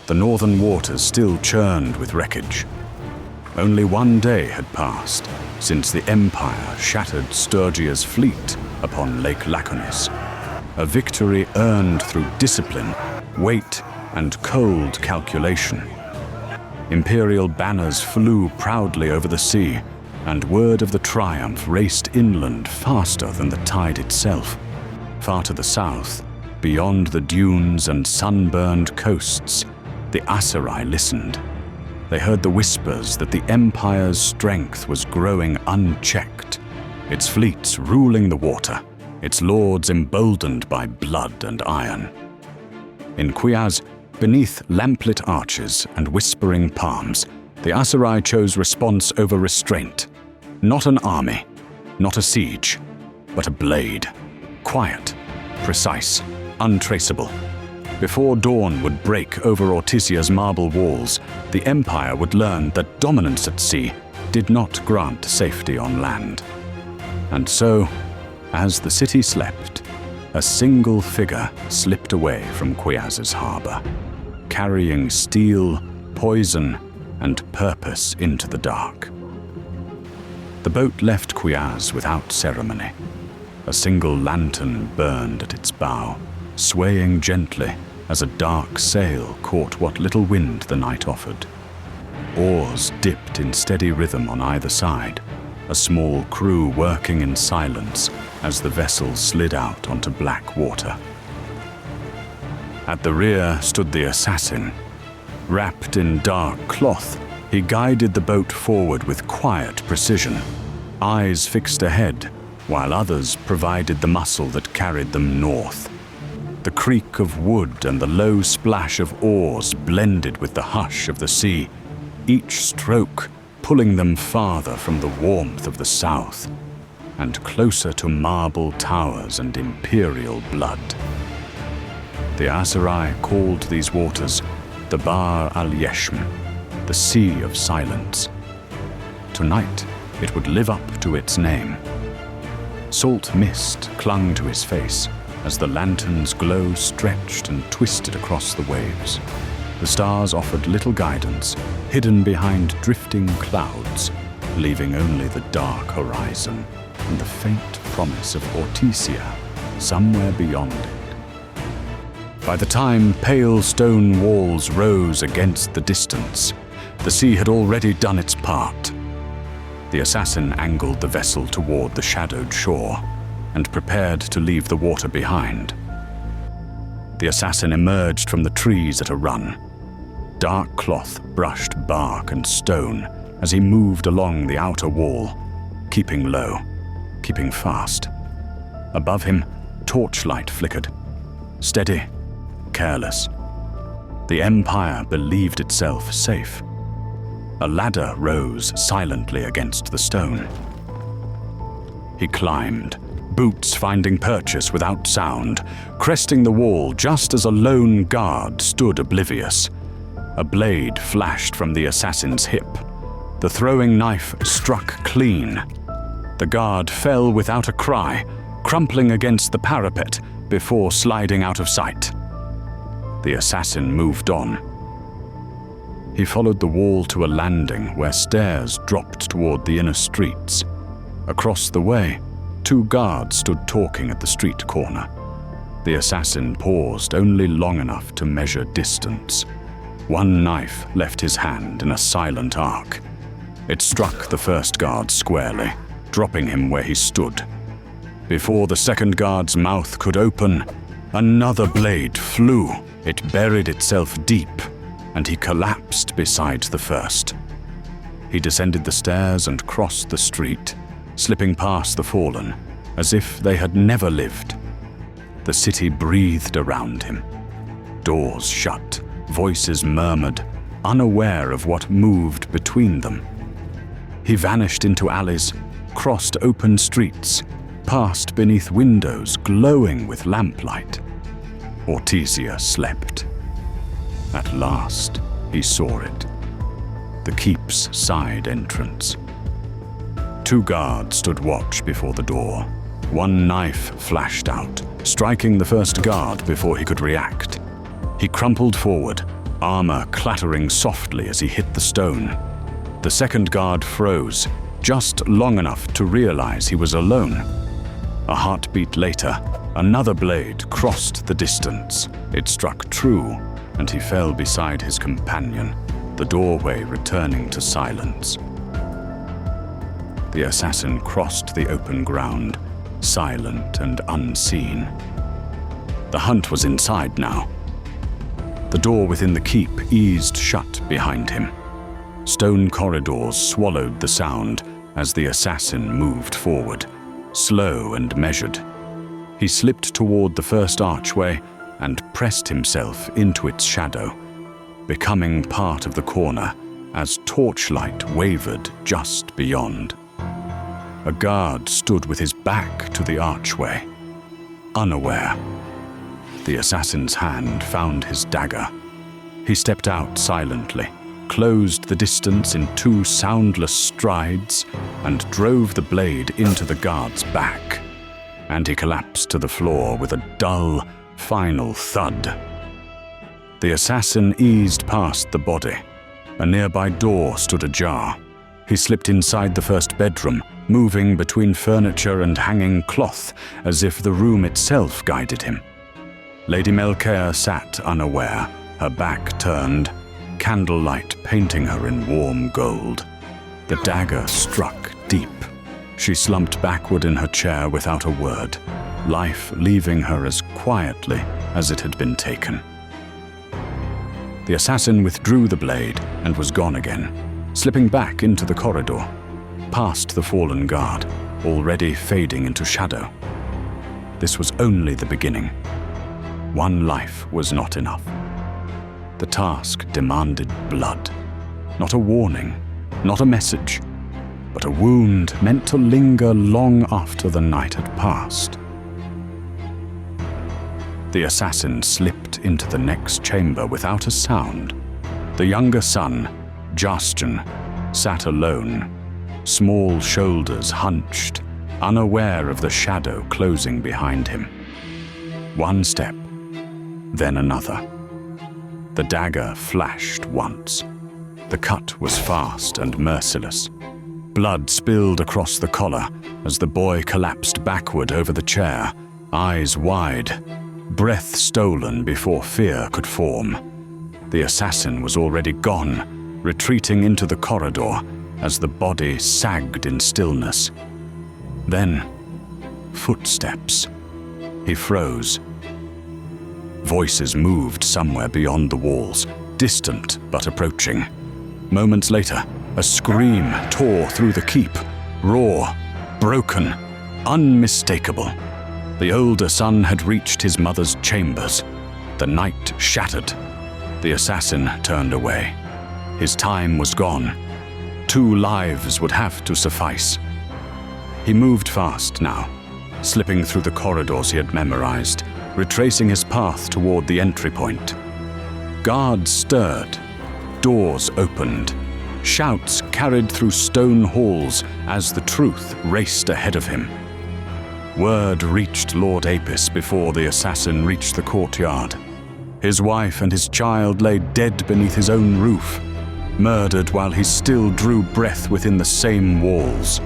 The northern waters still churned with wreckage. Only one day had passed since the Empire shattered Sturgia's fleet upon Lake Laconis, a victory earned through discipline, weight, and cold calculation. Imperial banners flew proudly over the sea, and word of the triumph raced inland faster than the tide itself. Far to the south, beyond the dunes and sunburned coasts, the Aserai listened. They heard the whispers that the Empire's strength was growing unchecked, its fleets ruling the water, its lords emboldened by blood and iron. In Quiaz, beneath lamplit arches and whispering palms, the Aserai chose response over restraint. Not an army, not a siege, but a blade. Quiet, precise, untraceable. Before dawn would break over Ortysia's marble walls, the Empire would learn that dominance at sea did not grant safety on land. And so, as the city slept, a single figure slipped away from Quiaz's harbor, carrying steel, poison, and purpose into the dark. The boat left Quiaz without ceremony. A single lantern burned at its bow, swaying gently as a dark sail caught what little wind the night offered. Oars dipped in steady rhythm on either side, a small crew working in silence as the vessel slid out onto black water. At the rear stood the assassin. Wrapped in dark cloth, he guided the boat forward with quiet precision, eyes fixed ahead, while others provided the muscle that carried them north. The creak of wood and the low splash of oars blended with the hush of the sea, each stroke pulling them farther from the warmth of the south and closer to marble towers and imperial blood. The Aserai called these waters the Bar al-Yeshm, the Sea of Silence. Tonight, it would live up to its name. Salt mist clung to his face as the lantern's glow stretched and twisted across the waves. The stars offered little guidance, hidden behind drifting clouds, leaving only the dark horizon and the faint promise of Ortizia somewhere beyond it. By the time pale stone walls rose against the distance, the sea had already done its part. The assassin angled the vessel toward the shadowed shore and prepared to leave the water behind. The assassin emerged from the trees at a run. Dark cloth brushed bark and stone as he moved along the outer wall, keeping low, keeping fast. Above him, torchlight flickered. Steady, careless. The Empire believed itself safe. A ladder rose silently against the stone. He climbed, boots finding purchase without sound, cresting the wall just as a lone guard stood oblivious. A blade flashed from the assassin's hip. The throwing knife struck clean. The guard fell without a cry, crumpling against the parapet before sliding out of sight. The assassin moved on. He followed the wall to a landing where stairs dropped toward the inner streets. Across the way, two guards stood talking at the street corner. The assassin paused only long enough to measure distance. One knife left his hand in a silent arc. It struck the first guard squarely, dropping him where he stood. Before the second guard's mouth could open, another blade flew. It buried itself deep, and he collapsed beside the first. He descended the stairs and crossed the street, slipping past the fallen, as if they had never lived. The city breathed around him. Doors shut, voices murmured, unaware of what moved between them. He vanished into alleys, crossed open streets, passed beneath windows glowing with lamplight. Ortizia slept. At last, he saw it. The keep's side entrance. Two guards stood watch before the door. One knife flashed out, striking the first guard before he could react. He crumpled forward, armor clattering softly as he hit the stone. The second guard froze, just long enough to realize he was alone. A heartbeat later, another blade crossed the distance. It struck true, and he fell beside his companion, the doorway returning to silence. The assassin crossed the open ground, silent and unseen. The hunt was inside now. The door within the keep eased shut behind him. Stone corridors swallowed the sound as the assassin moved forward, slow and measured. He slipped toward the first archway and pressed himself into its shadow, becoming part of the corner as torchlight wavered just beyond. A guard stood with his back to the archway, unaware. The assassin's hand found his dagger. He stepped out silently, closed the distance in 2 soundless strides, and drove the blade into the guard's back. And he collapsed to the floor with a dull, final thud. The assassin eased past the body. A nearby door stood ajar. He slipped inside the first bedroom, moving between furniture and hanging cloth as if the room itself guided him. Lady Melchior sat unaware, her back turned, candlelight painting her in warm gold. The dagger struck deep. She slumped backward in her chair without a word, life leaving her as quietly as it had been taken. The assassin withdrew the blade and was gone again, slipping back into the corridor, past the fallen guard, already fading into shadow. This was only the beginning. One life was not enough. The task demanded blood. Not a warning, not a message, but a wound meant to linger long after the night had passed. The assassin slipped into the next chamber without a sound. The younger son, Jastian, sat alone, small shoulders hunched, unaware of the shadow closing behind him. One step, then another. The dagger flashed once. The cut was fast and merciless. Blood spilled across the collar as the boy collapsed backward over the chair, eyes wide, breath stolen before fear could form. The assassin was already gone, retreating into the corridor as the body sagged in stillness. Then, footsteps. He froze. Voices moved somewhere beyond the walls, distant but approaching. Moments later, a scream tore through the keep, raw, broken, unmistakable. The older son had reached his mother's chambers. The night shattered. The assassin turned away. His time was gone. 2 lives would have to suffice. He moved fast now, slipping through the corridors he had memorized, retracing his path toward the entry point. Guards stirred. Doors opened. Shouts carried through stone halls as the truth raced ahead of him. Word reached Lord Apis before the assassin reached the courtyard. His wife and his child lay dead beneath his own roof, murdered while he still drew breath within the same walls.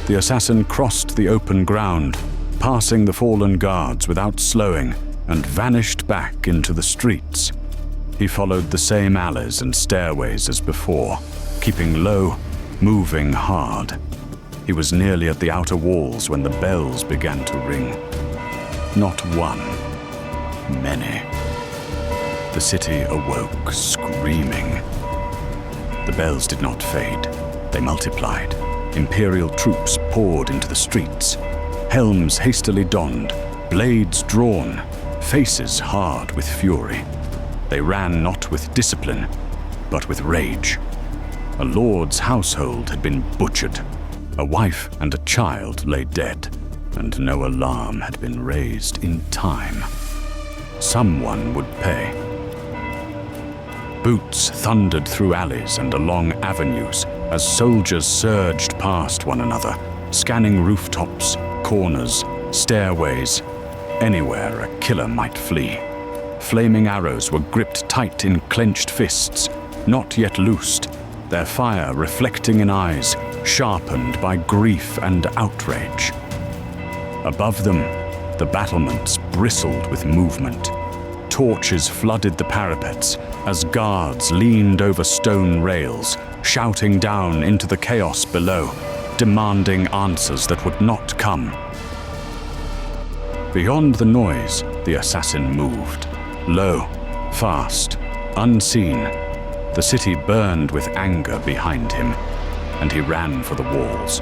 The assassin crossed the open ground, passing the fallen guards without slowing, and vanished back into the streets. He followed the same alleys and stairways as before, keeping low, moving hard. He was nearly at the outer walls when the bells began to ring. Not one, many. The city awoke, screaming. The bells did not fade. They multiplied. Imperial troops poured into the streets. Helms hastily donned, blades drawn, faces hard with fury. They ran not with discipline, but with rage. A lord's household had been butchered. A wife and a child lay dead, and no alarm had been raised in time. Someone would pay. Boots thundered through alleys and along avenues as soldiers surged past one another, scanning rooftops, corners, stairways, anywhere a killer might flee. Flaming arrows were gripped tight in clenched fists, not yet loosed, their fire reflecting in eyes sharpened by grief and outrage. Above them, the battlements bristled with movement. Torches flooded the parapets as guards leaned over stone rails, shouting down into the chaos below, demanding answers that would not come. Beyond the noise, the assassin moved. Low, fast, unseen. The city burned with anger behind him, and he ran for the walls.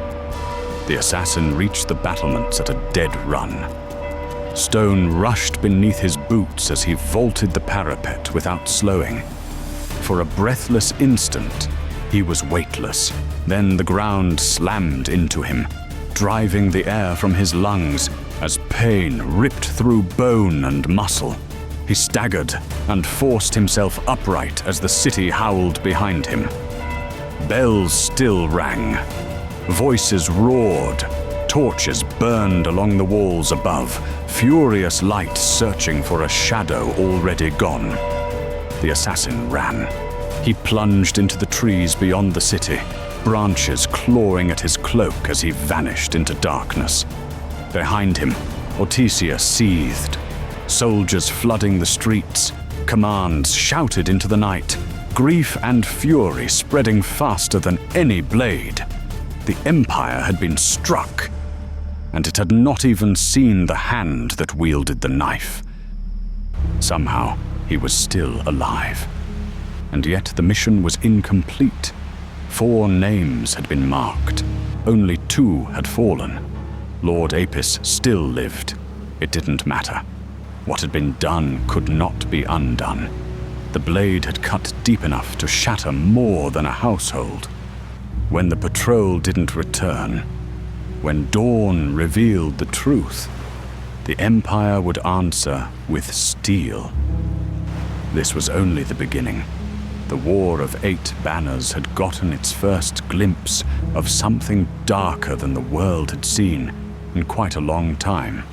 The assassin reached the battlements at a dead run. Stone rushed beneath his boots as he vaulted the parapet without slowing. For a breathless instant, he was weightless. Then the ground slammed into him, driving the air from his lungs as pain ripped through bone and muscle. He staggered and forced himself upright as the city howled behind him. Bells still rang. Voices roared. Torches burned along the walls above, furious light searching for a shadow already gone. The assassin ran. He plunged into the trees beyond the city, branches clawing at his cloak as he vanished into darkness. Behind him, Ortizia seethed. Soldiers flooding the streets, commands shouted into the night, grief and fury spreading faster than any blade. The Empire had been struck, and it had not even seen the hand that wielded the knife. Somehow, he was still alive. And yet the mission was incomplete. 4 names had been marked. Only 2 had fallen. Lord Apis still lived. It didn't matter. What had been done could not be undone. The blade had cut deep enough to shatter more than a household. When the patrol didn't return, when dawn revealed the truth, the Empire would answer with steel. This was only the beginning. The War of 8 Banners had gotten its first glimpse of something darker than the world had seen in quite a long time.